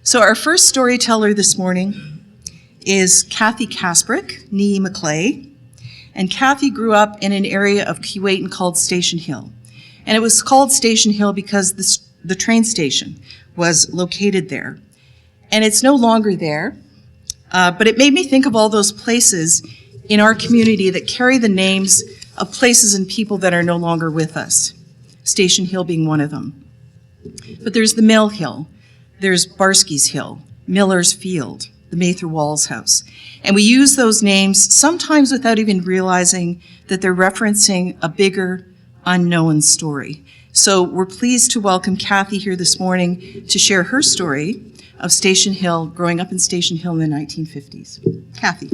So our first storyteller this morning is Kathy Kasprick, nee Maclay. And Kathy grew up in an area of Keewatin called Station Hill. And it was called Station Hill because the train station was located there. And it's no longer there, but it made me think of all those places in our community that carry the names of places and people that are no longer with us, Station Hill being one of them. But there's the Mill Hill, there's Barsky's Hill, Miller's Field, the Mather Walls House. And we use those names sometimes without even realizing that they're referencing a bigger, unknown story. So we're pleased to welcome Kathy here this morning to share her story of Station Hill, growing up in Station Hill in the 1950s. Kathy.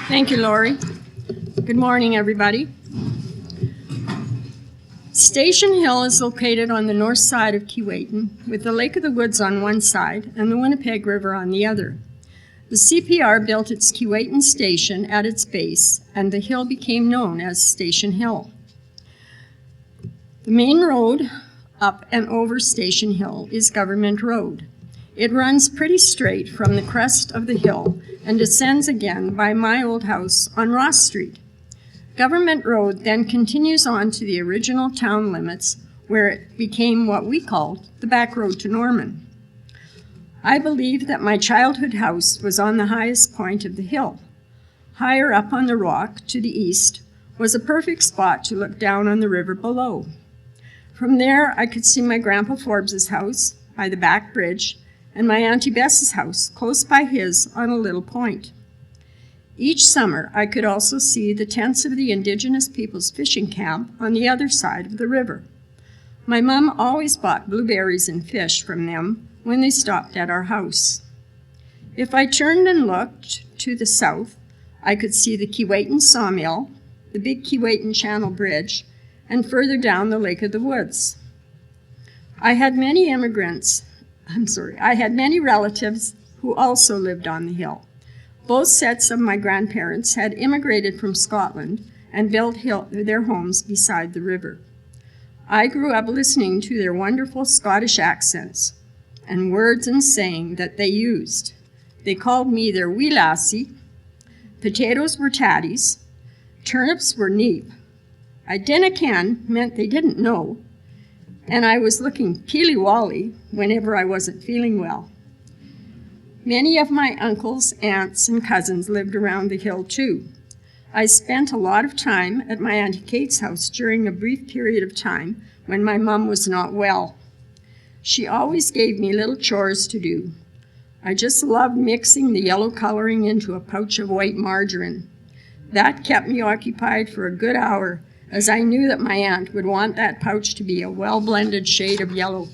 Thank you, Lori. Good morning, everybody. Station Hill is located on the north side of Keewatin, with the Lake of the Woods on one side and the Winnipeg River on the other. The CPR built its Keewatin station at its base, and the hill became known as Station Hill. The main road up and over Station Hill is Government Road. It runs pretty straight from the crest of the hill and descends again by my old house on Ross Street. Government Road then continues on to the original town limits, where it became what we called the back road to Norman. I believe that my childhood house was on the highest point of the hill. Higher up on the rock to the east was a perfect spot to look down on the river below. From there, I could see my Grandpa Forbes's house by the back bridge and my Auntie Bess's house close by his on a little point. Each summer, I could also see the tents of the Indigenous Peoples Fishing Camp on the other side of the river. My mom always bought blueberries and fish from them when they stopped at our house. If I turned and looked to the south, I could see the Keewatin Sawmill, the big Keewatin Channel Bridge, and further down the Lake of the Woods. I had many relatives who also lived on the hill. Both sets of my grandparents had immigrated from Scotland and built their homes beside the river. I grew up listening to their wonderful Scottish accents and words and saying that they used. They called me their wee lassie, potatoes were tatties, turnips were neep. I dinna ken meant they didn't know, and I was looking peely-wally whenever I wasn't feeling well. Many of my uncles, aunts, and cousins lived around the hill too. I spent a lot of time at my Auntie Kate's house during a brief period of time when my mom was not well. She always gave me little chores to do. I just loved mixing the yellow coloring into a pouch of white margarine. That kept me occupied for a good hour, as I knew that my aunt would want that pouch to be a well-blended shade of yellow.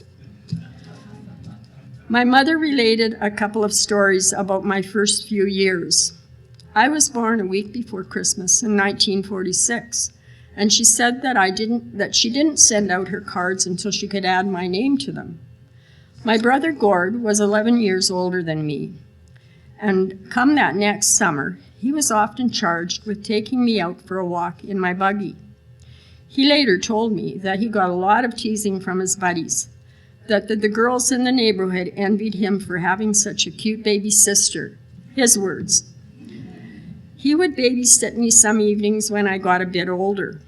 My mother related a couple of stories about my first few years. I was born a week before Christmas in 1946, and she said that she didn't send out her cards until she could add my name to them. My brother Gord was 11 years older than me, and come that next summer, he was often charged with taking me out for a walk in my buggy. He later told me that he got a lot of teasing from his buddies, that the girls in the neighborhood envied him for having such a cute baby sister. His words. He would babysit me some evenings when I got a bit older.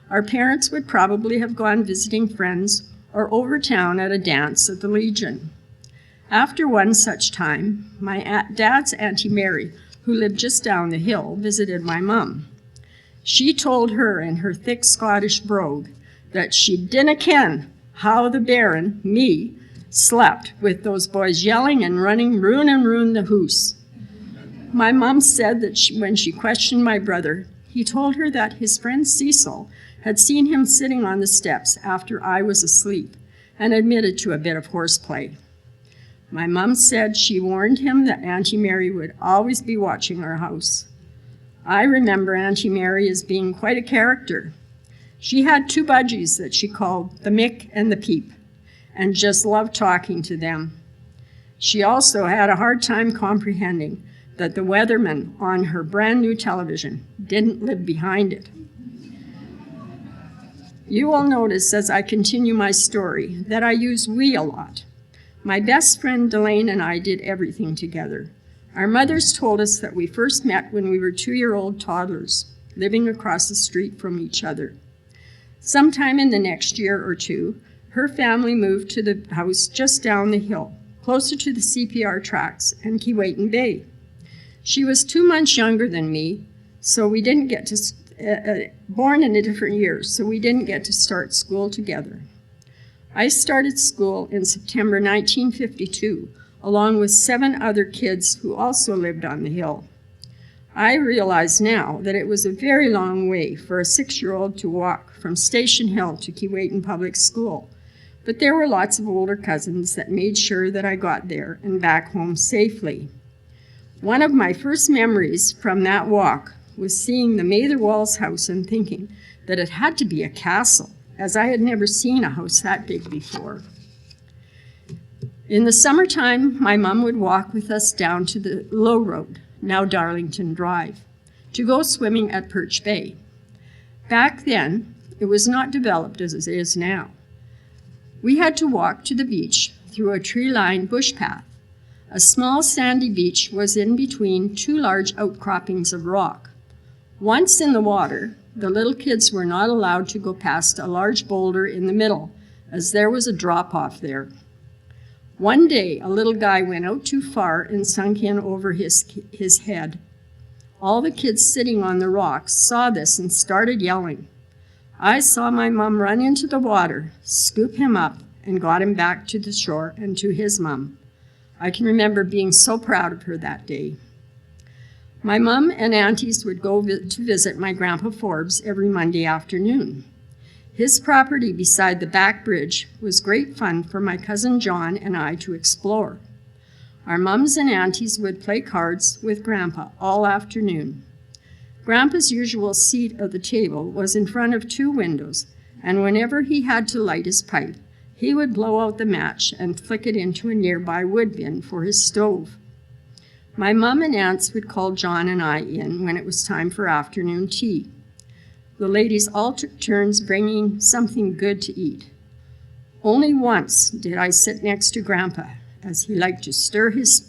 Our parents would probably have gone visiting friends or over town at a dance at the Legion. After one such time, my dad's Auntie Mary, who lived just down the hill, visited my mum. She told her in her thick Scottish brogue that she dinna ken how the Baron, me, slept with those boys yelling and running roon and roon the hoose. My mom said that when she questioned my brother, he told her that his friend Cecil had seen him sitting on the steps after I was asleep and admitted to a bit of horseplay. My mom said she warned him that Auntie Mary would always be watching our house. I remember Auntie Mary as being quite a character. She had two budgies that she called the Mick and the Peep, and just loved talking to them. She also had a hard time comprehending that the weatherman on her brand new television didn't live behind it. You will notice as I continue my story that I use we a lot. My best friend Delane and I did everything together. Our mothers told us that we first met when we were 2-year-old toddlers, living across the street from each other. Sometime in the next year or two, her family moved to the house just down the hill, closer to the CPR tracks and Keewatin Bay. She was 2 months younger than me, so we didn't get to, born in a different year, so we didn't get to start school together. I started school in September 1952, along with 7 other kids who also lived on the hill. I realize now that it was a very long way for a 6-year-old to walk from Station Hill to Keewatin Public School, but there were lots of older cousins that made sure that I got there and back home safely. One of my first memories from that walk was seeing the Mather Walls house and thinking that it had to be a castle, as I had never seen a house that big before. In the summertime, my mom would walk with us down to the Low Road, now Darlington Drive, to go swimming at Perch Bay. Back then, it was not developed as it is now. We had to walk to the beach through a tree-lined bush path. A small sandy beach was in between 2 large outcroppings of rock. Once in the water, the little kids were not allowed to go past a large boulder in the middle, as there was a drop-off there. One day, a little guy went out too far and sunk in over his head. All the kids sitting on the rocks saw this and started yelling. I saw my mom run into the water, scoop him up, and got him back to the shore and to his mom. I can remember being so proud of her that day. My mom and aunties would go to visit my Grandpa Forbes every Monday afternoon. His property beside the back bridge was great fun for my cousin John and I to explore. Our mums and aunties would play cards with Grandpa all afternoon. Grandpa's usual seat at the table was in front of 2 windows, and whenever he had to light his pipe, he would blow out the match and flick it into a nearby wood bin for his stove. My mum and aunts would call John and I in when it was time for afternoon tea. The ladies all took turns bringing something good to eat. Only once did I sit next to Grandpa, as he liked to stir his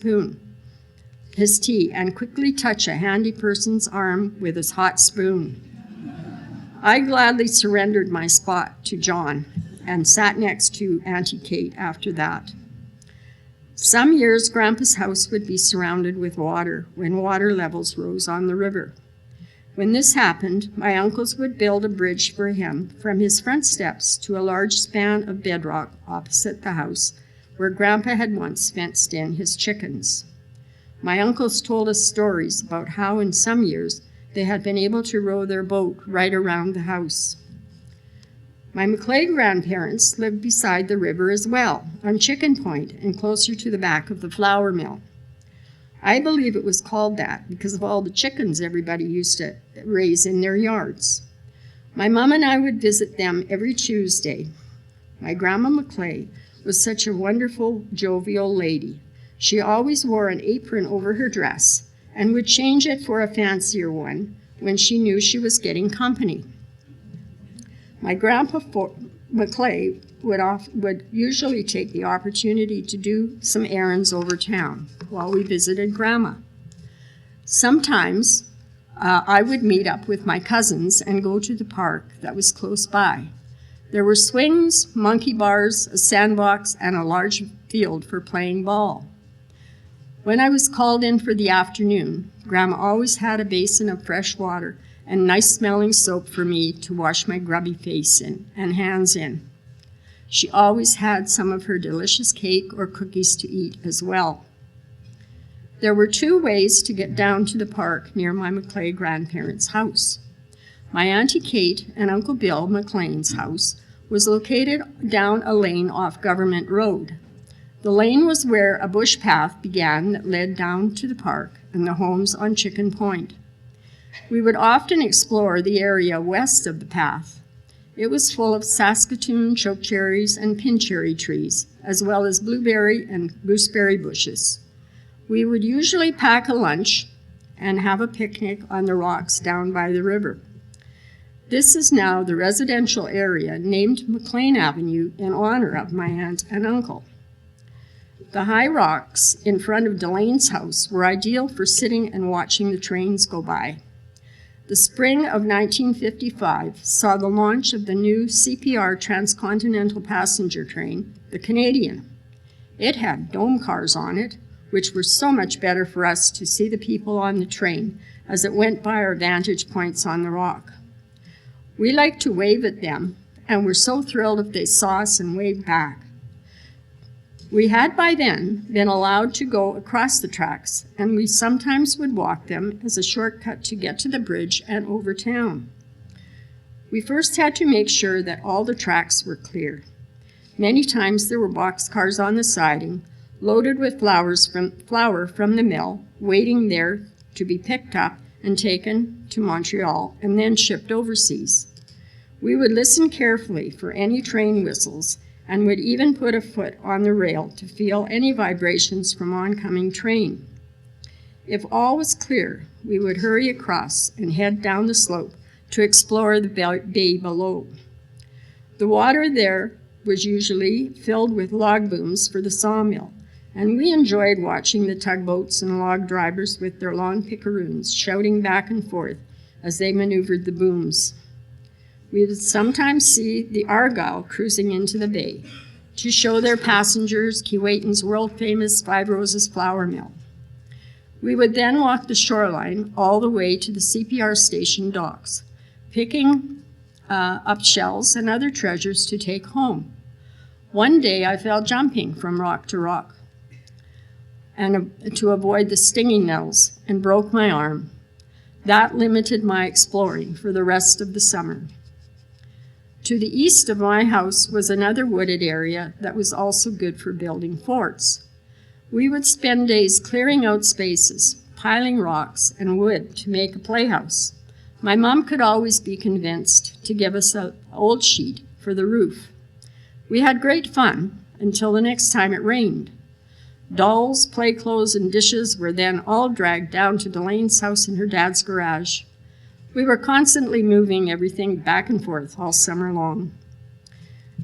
tea, and quickly touch a handy person's arm with his hot spoon. I gladly surrendered my spot to John and sat next to Auntie Kate after that. Some years, Grandpa's house would be surrounded with water when water levels rose on the river. When this happened, my uncles would build a bridge for him from his front steps to a large span of bedrock opposite the house, where Grandpa had once fenced in his chickens. My uncles told us stories about how in some years they had been able to row their boat right around the house. My Macleay grandparents lived beside the river as well, on Chicken Point and closer to the back of the flour mill. I believe it was called that because of all the chickens everybody used to raise in their yards. My mom and I would visit them every Tuesday. My Grandma Macleay was such a wonderful, jovial lady. She always wore an apron over her dress and would change it for a fancier one when she knew she was getting company. My Grandpa Macleay would usually take the opportunity to do some errands over town while we visited Grandma. Sometimes I would meet up with my cousins and go to the park that was close by. There were swings, monkey bars, a sandbox, and a large field for playing ball. When I was called in for the afternoon, Grandma always had a basin of fresh water and nice-smelling soap for me to wash my grubby face in and hands in. She always had some of her delicious cake or cookies to eat as well. There were 2 ways to get down to the park near my Macleay grandparents' house. My Auntie Kate and Uncle Bill Maclean's house was located down a lane off Government Road. The lane was where a bush path began that led down to the park and the homes on Chicken Point. We would often explore the area west of the path. It was full of Saskatoon chokecherries and pincherry trees, as well as blueberry and gooseberry bushes. We would usually pack a lunch and have a picnic on the rocks down by the river. This is now the residential area named McLean Avenue in honor of my aunt and uncle. The high rocks in front of Delane's house were ideal for sitting and watching the trains go by. The spring of 1955 saw the launch of the new CPR transcontinental passenger train, the Canadian. It had dome cars on it, which were so much better for us to see the people on the train as it went by our vantage points on the rock. We liked to wave at them and were so thrilled if they saw us and waved back. We had by then been allowed to go across the tracks, and we sometimes would walk them as a shortcut to get to the bridge and over town. We first had to make sure that all the tracks were clear. Many times there were boxcars on the siding, loaded with flour from the mill, waiting there to be picked up and taken to Montreal and then shipped overseas. We would listen carefully for any train whistles and would even put a foot on the rail to feel any vibrations from oncoming train. If all was clear, we would hurry across and head down the slope to explore the bay below. The water there was usually filled with log booms for the sawmill, and we enjoyed watching the tugboats and log drivers with their long pickeroons shouting back and forth as they maneuvered the booms. We would sometimes see the Argyle cruising into the bay to show their passengers Keewatin's world-famous Five Roses flour mill. We would then walk the shoreline all the way to the CPR station docks, picking up shells and other treasures to take home. One day I fell jumping from rock to rock and to avoid the stinging nettles and broke my arm. That limited my exploring for the rest of the summer. To the east of my house was another wooded area that was also good for building forts. We would spend days clearing out spaces, piling rocks and wood to make a playhouse. My mom could always be convinced to give us an old sheet for the roof. We had great fun until the next time it rained. Dolls, play clothes, and dishes were then all dragged down to Delane's house in her dad's garage. We were constantly moving everything back and forth all summer long.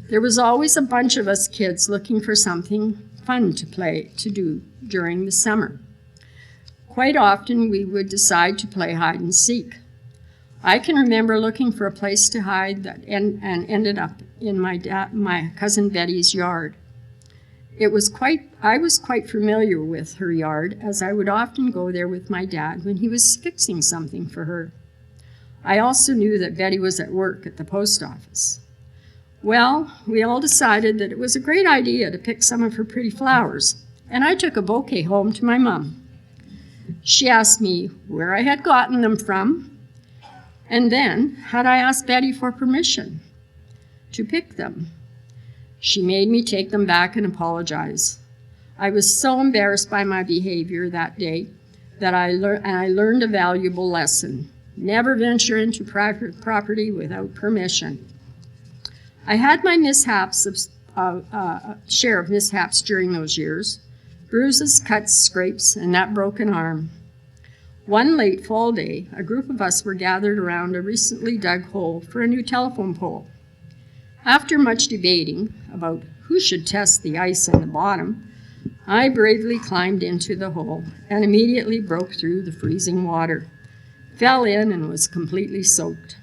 There was always a bunch of us kids looking for something fun to do during the summer. Quite often we would decide to play hide and seek. I can remember looking for a place to hide and ended up in my cousin Betty's yard. I was quite familiar with her yard, as I would often go there with my dad when he was fixing something for her. I also knew that Betty was at work at the post office. Well, we all decided that it was a great idea to pick some of her pretty flowers, and I took a bouquet home to my mom. She asked me where I had gotten them from, and then had I asked Betty for permission to pick them. She made me take them back and apologize. I was so embarrassed by my behavior that day that I learned a valuable lesson. Never venture into private property without permission. I had my share of mishaps during those years. Bruises, cuts, scrapes, and that broken arm. One late fall day, a group of us were gathered around a recently dug hole for a new telephone pole. After much debating about who should test the ice in the bottom, I bravely climbed into the hole and immediately broke through the freezing water, fell in, and was completely soaked.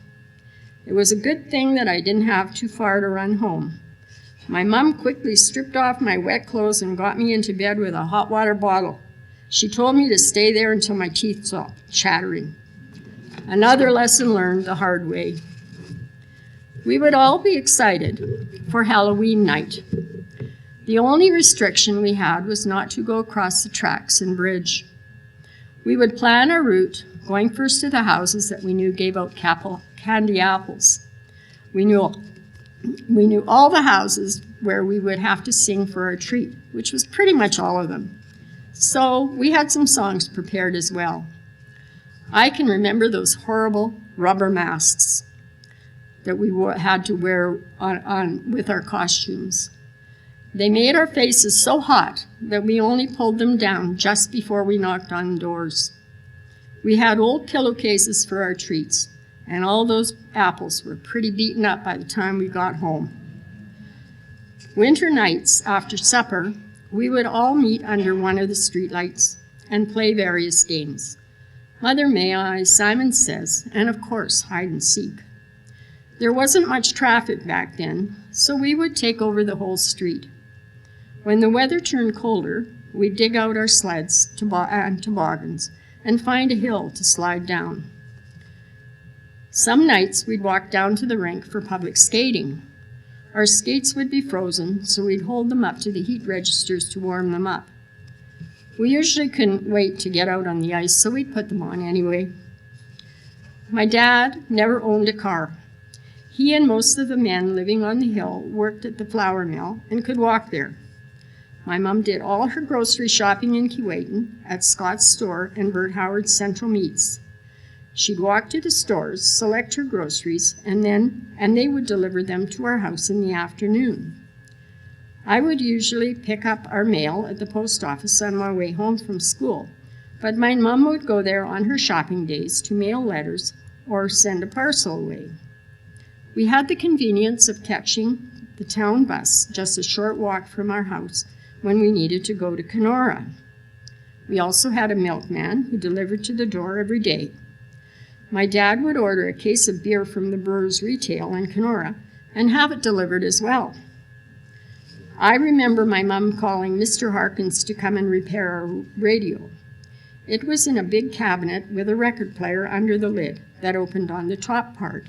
It was a good thing that I didn't have too far to run home. My mom quickly stripped off my wet clothes and got me into bed with a hot water bottle. She told me to stay there until my teeth stopped chattering. Another lesson learned the hard way. We would all be excited for Halloween night. The only restriction we had was not to go across the tracks and bridge. We would plan our route, going first to the houses that we knew gave out candy apples. We knew all the houses where we would have to sing for our treat, which was pretty much all of them. So we had some songs prepared as well. I can remember those horrible rubber masks that we had to wear on with our costumes. They made our faces so hot that we only pulled them down just before we knocked on doors. We had old pillowcases for our treats, and all those apples were pretty beaten up by the time we got home. Winter nights, after supper, we would all meet under one of the streetlights and play various games. Mother May I, Simon Says, and of course, hide and seek. There wasn't much traffic back then, so we would take over the whole street. When the weather turned colder, we'd dig out our sleds and toboggans and find a hill to slide down. Some nights we'd walk down to the rink for public skating. Our skates would be frozen, so we'd hold them up to the heat registers to warm them up. We usually couldn't wait to get out on the ice, so we'd put them on anyway. My dad never owned a car. He and most of the men living on the hill worked at the flour mill and could walk there. My mom did all her grocery shopping in Keewatin at Scott's store and Bert Howard's Central Meats. She'd walk to the stores, select her groceries, and they would deliver them to our house in the afternoon. I would usually pick up our mail at the post office on my way home from school, but my mom would go there on her shopping days to mail letters or send a parcel away. We had the convenience of catching the town bus just a short walk from our house when we needed to go to Kenora. We also had a milkman who delivered to the door every day. My dad would order a case of beer from the Brewers Retail in Kenora and have it delivered as well. I remember my mom calling Mr. Harkins to come and repair our radio. It was in a big cabinet with a record player under the lid that opened on the top part.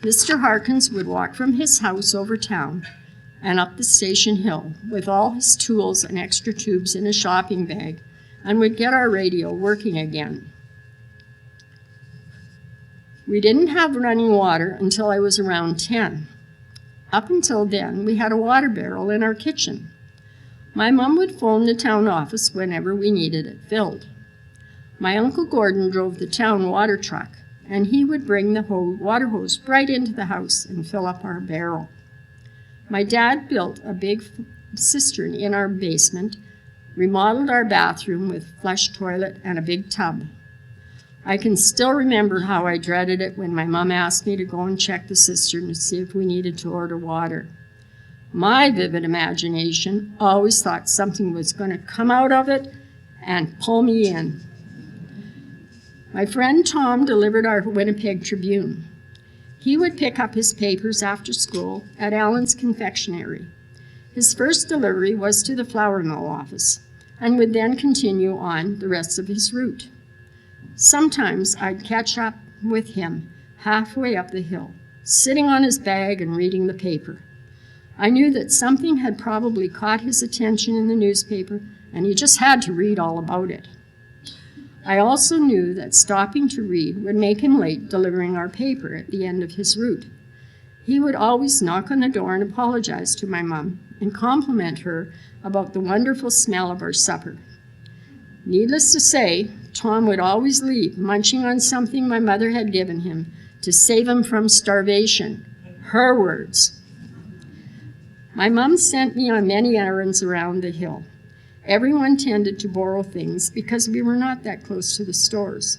Mr. Harkins would walk from his house over town and up the station hill with all his tools and extra tubes in a shopping bag and would get our radio working again. We didn't have running water until I was around 10. Up until then, we had a water barrel in our kitchen. My mom would phone the town office whenever we needed it filled. My Uncle Gordon drove the town water truck, and he would bring the water hose right into the house and fill up our barrel. My dad built a big cistern in our basement, remodeled our bathroom with flush toilet and a big tub. I can still remember how I dreaded it when my mom asked me to go and check the cistern to see if we needed to order water. My vivid imagination always thought something was going to come out of it and pull me in. My friend Tom delivered our Winnipeg Tribune. He would pick up his papers after school at Allen's Confectionery. His first delivery was to the flour mill office and would then continue on the rest of his route. Sometimes I'd catch up with him halfway up the hill, sitting on his bag and reading the paper. I knew that something had probably caught his attention in the newspaper, and he just had to read all about it. I also knew that stopping to read would make him late delivering our paper at the end of his route. He would always knock on the door and apologize to my mom and compliment her about the wonderful smell of our supper. Needless to say, Tom would always leave munching on something my mother had given him to save him from starvation. Her words. My mom sent me on many errands around the hill. Everyone tended to borrow things because we were not that close to the stores.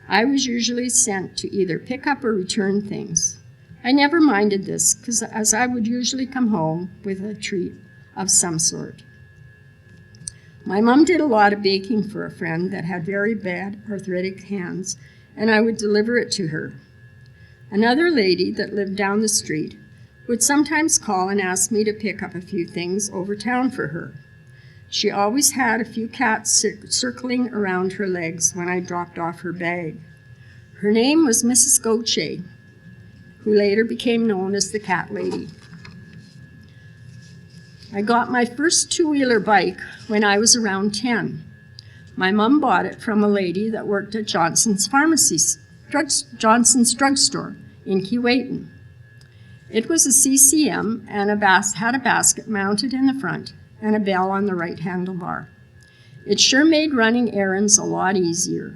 I was usually sent to either pick up or return things. I never minded this because as I would usually come home with a treat of some sort. My mom did a lot of baking for a friend that had very bad arthritic hands, and I would deliver it to her. Another lady that lived down the street would sometimes call and ask me to pick up a few things over town for her. She always had a few cats circling around her legs when I dropped off her bag. Her name was Mrs. Gauthier, who later became known as the Cat Lady. I got my first two-wheeler bike when I was around 10. My mom bought it from a lady that worked at Johnson's drugstore in Keewatin. It was a CCM and had a basket mounted in the front and a bell on the right handlebar. It sure made running errands a lot easier.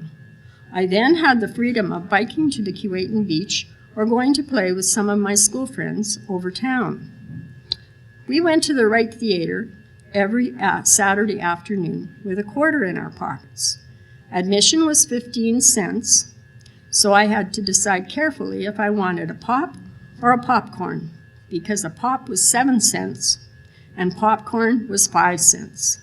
I then had the freedom of biking to the Keewatin beach or going to play with some of my school friends over town. We went to the Wright Theater every Saturday afternoon with a quarter in our pockets. Admission was 15 cents. So I had to decide carefully if I wanted a pop or a popcorn, because a pop was 7 cents and popcorn was 5 cents.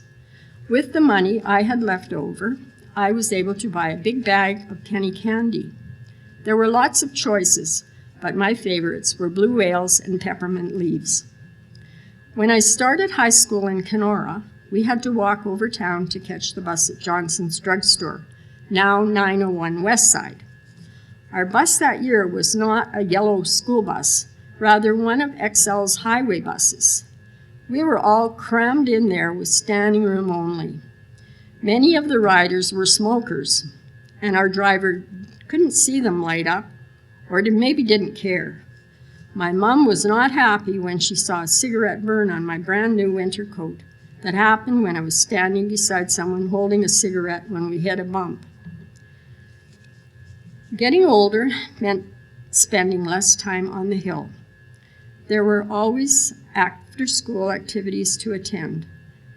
With the money I had left over, I was able to buy a big bag of penny candy. There were lots of choices, but my favorites were blue whales and peppermint leaves. When I started high school in Kenora, we had to walk over town to catch the bus at Johnson's Drugstore, now 901 West Side. Our bus that year was not a yellow school bus, rather one of XL's highway buses. We were all crammed in there with standing room only. Many of the riders were smokers, and our driver couldn't see them light up, or maybe didn't care. My mom was not happy when she saw a cigarette burn on my brand new winter coat. That happened when I was standing beside someone holding a cigarette when we hit a bump. Getting older meant spending less time on the hill. There were always after-school activities to attend,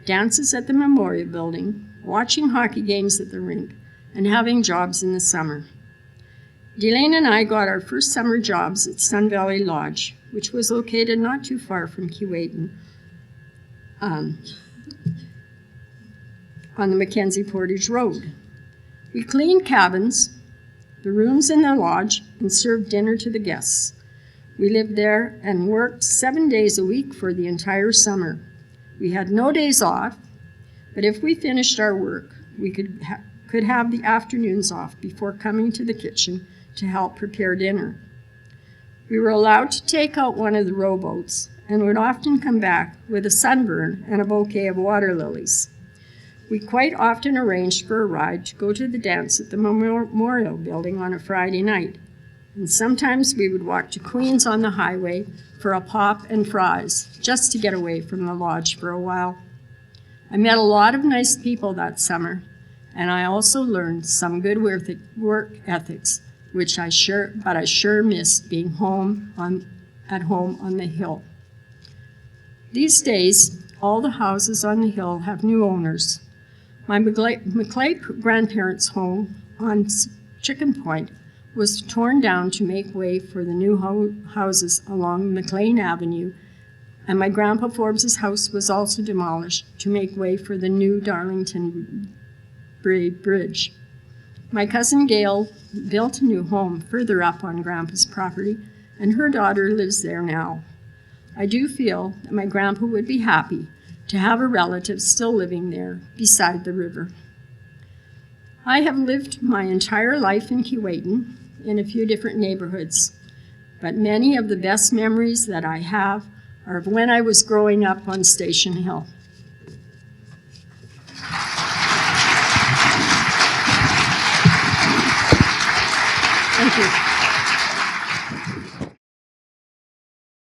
dances at the Memorial Building, watching hockey games at the rink, and having jobs in the summer. Delane and I got our first summer jobs at Sun Valley Lodge, which was located not too far from Keewatin, on the Mackenzie Portage Road. We cleaned cabins, the rooms in the lodge, and served dinner to the guests. We lived there and worked 7 days a week for the entire summer. We had no days off, but if we finished our work, we could have the afternoons off before coming to the kitchen to help prepare dinner. We were allowed to take out one of the rowboats and would often come back with a sunburn and a bouquet of water lilies. We quite often arranged for a ride to go to the dance at the Memorial Building on a Friday night, and sometimes we would walk to Queens on the highway for a pop and fries, just to get away from the lodge for a while. I met a lot of nice people that summer, and I also learned some good work ethics, I sure missed being at home on the hill. These days, all the houses on the hill have new owners. My Macleay grandparents' home on Chicken Point was torn down to make way for the new houses along McLean Avenue, and my Grandpa Forbes' house was also demolished to make way for the new Darlington Bridge. My cousin Gail built a new home further up on Grandpa's property, and her daughter lives there now. I do feel that my grandpa would be happy to have a relative still living there beside the river. I have lived my entire life in Keewatin in a few different neighborhoods, but many of the best memories that I have are of when I was growing up on Station Hill. Thank you.